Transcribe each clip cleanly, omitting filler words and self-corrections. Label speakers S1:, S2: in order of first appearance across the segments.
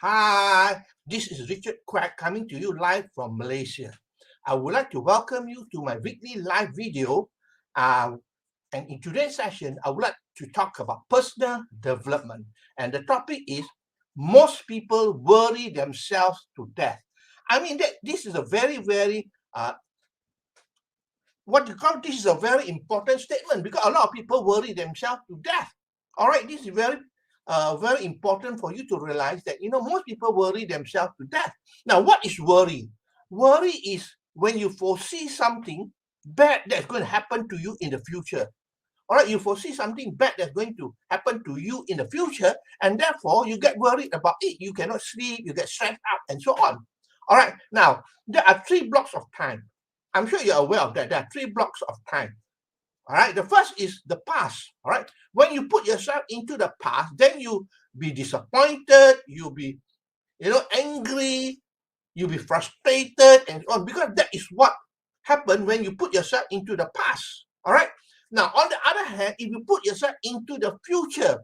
S1: Hi, this is Richard Quack coming to you live from Malaysia. I would like to welcome you to my weekly live video. And in today's session, I would like to talk about personal development. And the topic is most people worry themselves to death. I mean, this is a very, this is a very important statement because a lot of people worry themselves to death. All right, this is very important for you to realize that, most people worry themselves to death. Now, what is worry? Worry is when you foresee something bad that's going to happen to you in the future. All right, you foresee something bad that's going to happen to you in the future, and therefore you get worried about it. You cannot sleep, you get stressed out, and so on. All right, now, there are 3 blocks of time. I'm sure you're aware of that. There are 3 blocks of time. All right, the first is the past. All right, when you put yourself into the past, then you be disappointed, you'll be, angry, you'll be frustrated, and so on, because that is what happened when you put yourself into the past. All right, now on the other hand, if you put yourself into the future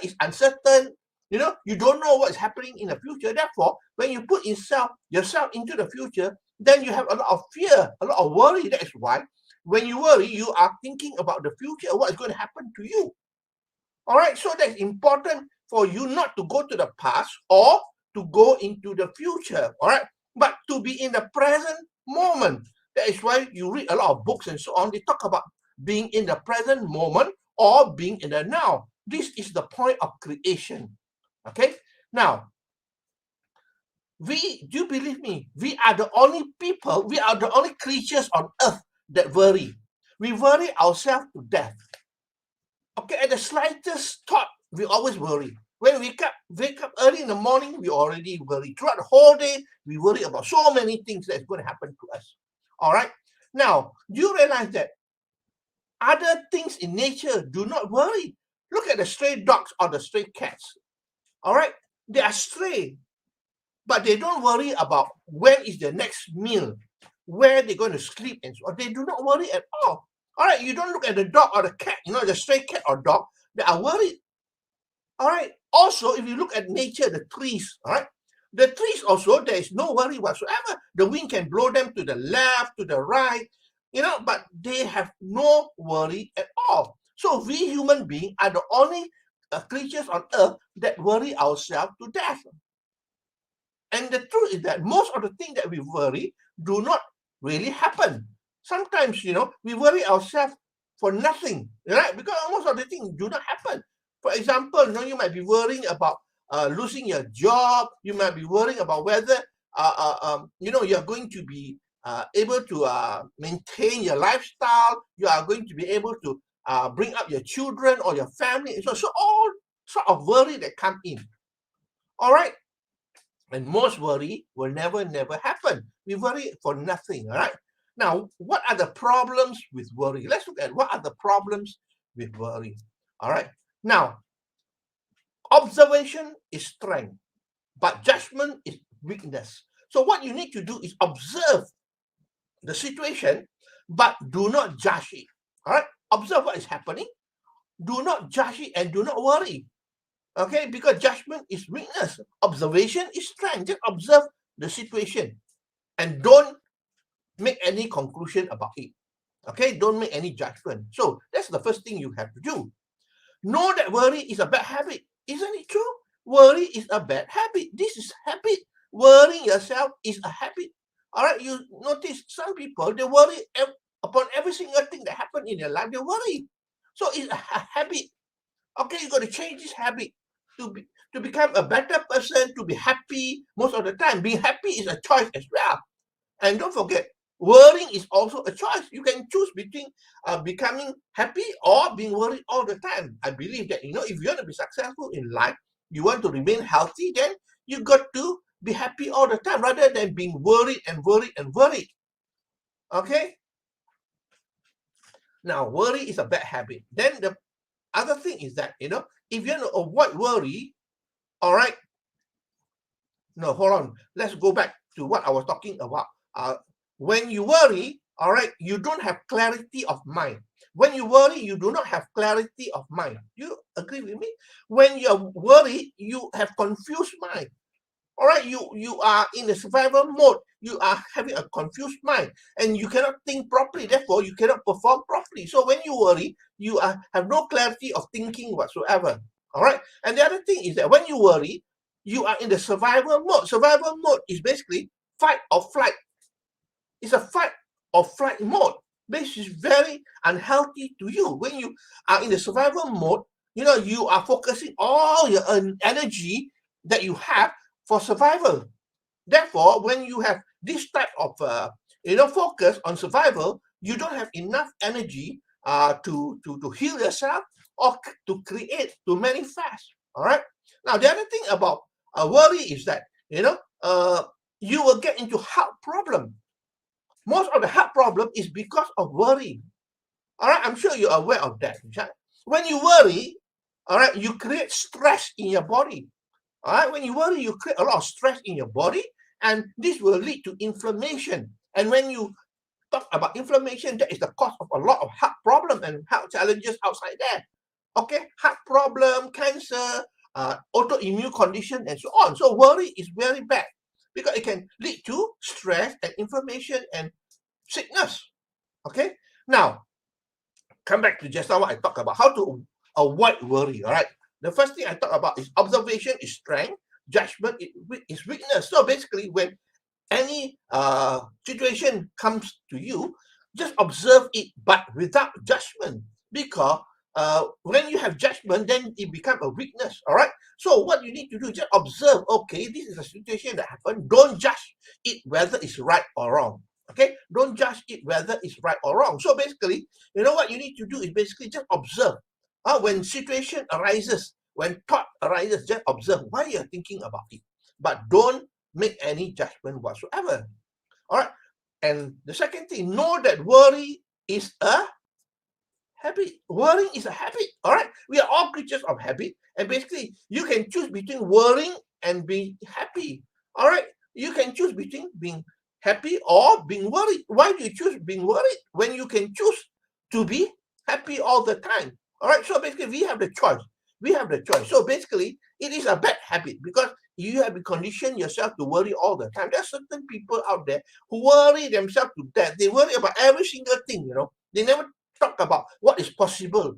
S1: is uncertain. You don't know what's happening in the future. Therefore, when you put yourself into the future, then you have a lot of fear, a lot of worry. That is why when you worry, you are thinking about the future, what is going to happen to you. All right, so that's important for you not to go to the past or to go into the future, all right, but to be in the present moment. That is why you read a lot of books and so on. They talk about being in the present moment or being in the now. This is the point of creation. Okay, now, do you believe me? We are the only creatures on earth that worry. We worry ourselves to death. Okay, at the slightest thought, we always worry. When we wake up early in the morning, we already worry. Throughout the whole day, we worry about so many things that's going to happen to us. All right. Now, do you realize that other things in nature do not worry? Look at the stray dogs or the stray cats. All right. They are stray, but they don't worry about when is the next meal, where they're going to sleep, and so on. They do not worry at all. All right, you don't look at the dog or the cat, the stray cat or dog, they are worried. All right. Also, if you look at nature, the trees, all right, the trees also, there is no worry whatsoever. The wind can blow them to the left, to the right, but they have no worry at all. So we human beings are the only creatures on earth that worry ourselves to death. And the truth is that most of the things that we worry do not really happen. Sometimes, we worry ourselves for nothing, right? Because most of the things do not happen. For example, you might be worrying about losing your job. You might be worrying about whether, you're going to be able to maintain your lifestyle. You are going to be able to bring up your children or your family. So all sort of worry that come in. All right. And most worry will never happen. We worry for nothing, all right? Now, what are the problems with worry? Let's look at what are the problems with worry, all right? Now, observation is strength, but judgment is weakness. So what you need to do is observe the situation, but do not judge it, all right? Observe what is happening, do not judge it, and do not worry. Okay, because judgment is weakness. Observation is strength. Just observe the situation and don't make any conclusion about it. Okay, don't make any judgment. So that's the first thing you have to do. Know that worry is a bad habit. Isn't it true? Worry is a bad habit. This is habit. Worrying yourself is a habit. All right, you notice some people, they worry upon every single thing that happened in their life. They worry. So it's a habit. Okay, you got to change this habit to become a better person, to be happy most of the time. Being happy is a choice as well. And don't forget, worrying is also a choice. You can choose between becoming happy or being worried all the time. I believe that, if you want to be successful in life, you want to remain healthy, then you got to be happy all the time rather than being worried and worried and worried. Okay? Now, worry is a bad habit. Then the other thing is that, if you want to avoid worry, all right. No, hold on. Let's go back to what I was talking about. When you worry, all right, you don't have clarity of mind. When you worry, you do not have clarity of mind. You agree with me? When you're worried, you have confused mind. All right, you are in the survival mode. You are having a confused mind, and you cannot think properly. Therefore, you cannot perform properly. So when you worry, you have no clarity of thinking whatsoever. All right, and the other thing is that when you worry, you are in the survival mode. Survival mode is basically fight or flight. It's a fight or flight mode. This is very unhealthy to you. When you are in the survival mode, you are focusing all your energy that you have for survival. Therefore, when you have this type of focus on survival, you don't have enough energy to heal yourself or to create, to manifest. All right. Now, the other thing about worry is that you will get into health problem. Most of the heart problem is because of worry. All right, I'm sure you're aware of that. When you worry, all right, you create stress in your body. All right, when you worry, you create a lot of stress in your body, and this will lead to inflammation. And when you talk about inflammation, that is the cause of a lot of heart problem and health challenges outside there. Okay, heart problem, cancer, autoimmune condition, and so on. So worry is very bad because it can lead to stress and inflammation and sickness. Okay, now come back to just now what I talked about, how to avoid worry. All right, the first thing I talk about is observation is strength, judgment is weakness. So basically, when any situation comes to you, just observe it, but without judgment, because when you have judgment, then it becomes a weakness. All right, so what you need to do, just observe. Okay, this is a situation that happened. Don't judge it whether it's right or wrong. Okay, don't judge it whether it's right or wrong. So basically, what you need to do is basically just observe. When situation arises, when thought arises, just observe why you're thinking about it, but don't make any judgment whatsoever. All right, and the second thing, know that worry is a habit. Worrying is a habit. All right, we are all creatures of habit, and basically you can choose between worrying and being happy. All right, you can choose between being happy or being worried. Why do you choose being worried when you can choose to be happy all the time? All right, so basically we have the choice. We have the choice. So basically it is a bad habit because you have to condition yourself to worry all the time. There are certain people out there who worry themselves to death. They worry about every single thing. They never talk about what is possible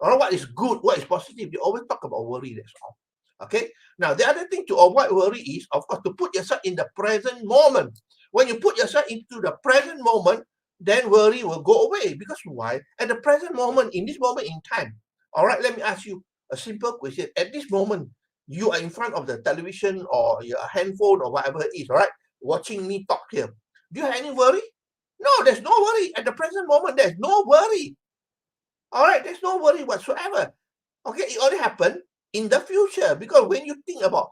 S1: or what is good, what is positive. They always talk about worry. That's all. Okay. Now the other thing to avoid worry is, of course, to put yourself in the present moment. When you put yourself into the present moment, then worry will go away. Because why? At the present moment, in this moment in time. All right, let me ask you a simple question. At this moment, you are in front of the television or your handphone or whatever it is, all right, watching me talk here. Do you have any worry? No, there's no worry. At the present moment, there's no worry. All right, there's no worry whatsoever. Okay, it only happened in the future, because when you think about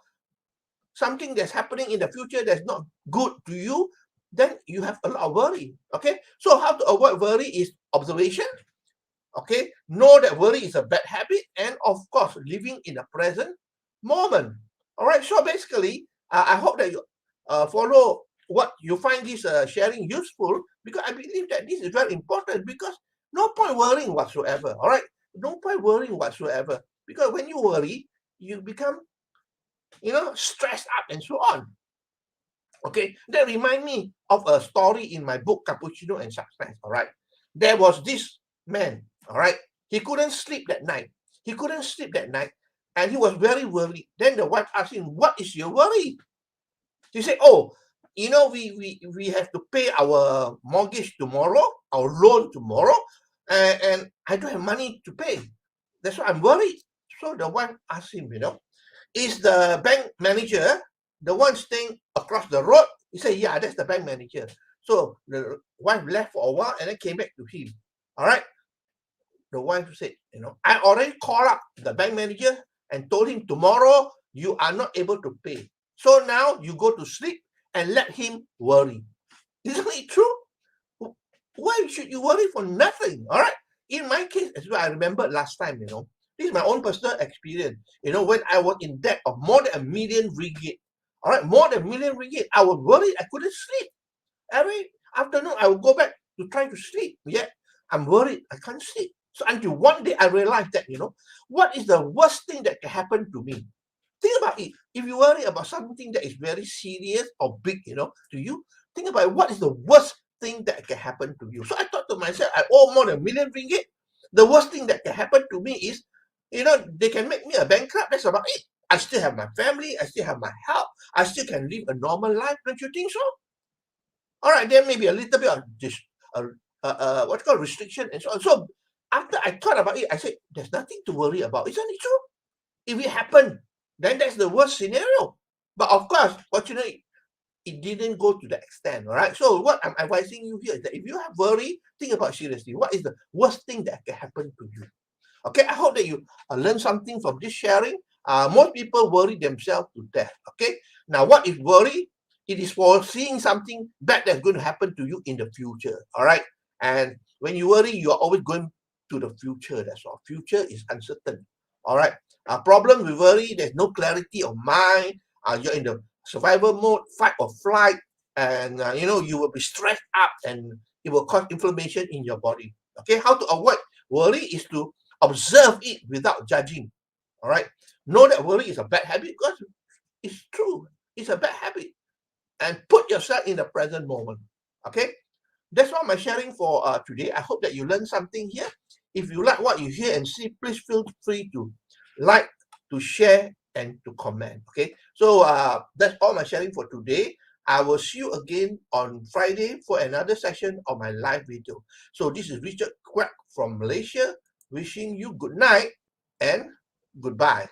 S1: something that's happening in the future that's not good to you, then you have a lot of worry. Okay, so how to avoid worry is observation. Okay, know that worry is a bad habit, and of course living in the present moment. All right, so basically I hope that you follow what you find this sharing useful, because I believe that this is very important, because no point worrying whatsoever. All right, no point worrying whatsoever, because when you worry, you become stressed up and so on. Okay, that remind me of a story in my book Cappuccino and Success. All right, there was this man. All right, he couldn't sleep that night. He couldn't sleep that night, and he was very worried. Then the wife asked him, "What is your worry?" He said, "Oh, we have to pay our mortgage tomorrow, our loan tomorrow, and I don't have money to pay. That's why I'm worried." So the wife asked him, "Is the bank manager the one staying across the road?" He said, "Yeah, that's the bank manager." So the wife left for a while and then came back to him. All right. The wife said, "I already called up the bank manager and told him tomorrow you are not able to pay. So now you go to sleep and let him worry." Isn't it true? Why should you worry for nothing? All right. In my case as well, I remember last time, this is my own personal experience. When I was in debt of more than R1 million. All right, more than R1 million. I was worried I couldn't sleep. Every afternoon I would go back to try to sleep. Yet I'm worried. I can't sleep. So until one day I realized that, what is the worst thing that can happen to me? Think about it. If you worry about something that is very serious or big, to you, think about what is the worst thing that can happen to you. So I thought to myself, I owe more than R1,000,000. The worst thing that can happen to me is, they can make me a bankrupt. That's about it. I still have my family. I still have my health. I still can live a normal life. Don't you think so? All right, there may be a little bit of this, what's called restriction and so on. So after I thought about it, I said, there's nothing to worry about. Isn't it true? If it happened, then that's the worst scenario. But of course, fortunately, it didn't go to that extent. All right. So what I'm advising you here is that if you have worry, think about seriously. What is the worst thing that can happen to you? Okay. I hope that you learn something from this sharing. Most people worry themselves to death. Okay. Now, what is worry? It is for seeing something bad that's going to happen to you in the future. All right. And when you worry, you are always going to the future. That's all. Future is uncertain. All right. Problem with worry, there's no clarity of mind. You're in the survival mode, fight or flight, and you will be stressed up, and it will cause inflammation in your body. Okay, how to avoid worry is to observe it without judging. All right, know that worry is a bad habit because it's true. It's a bad habit, and put yourself in the present moment. Okay, that's all my sharing for today. I hope that you learned something here. If you like what you hear and see, please feel free to like, to share, and to comment. Okay, so that's all my sharing for today. I will see you again on Friday for another session of my live video. So this is Richard Quack from Malaysia, wishing you good night and goodbye.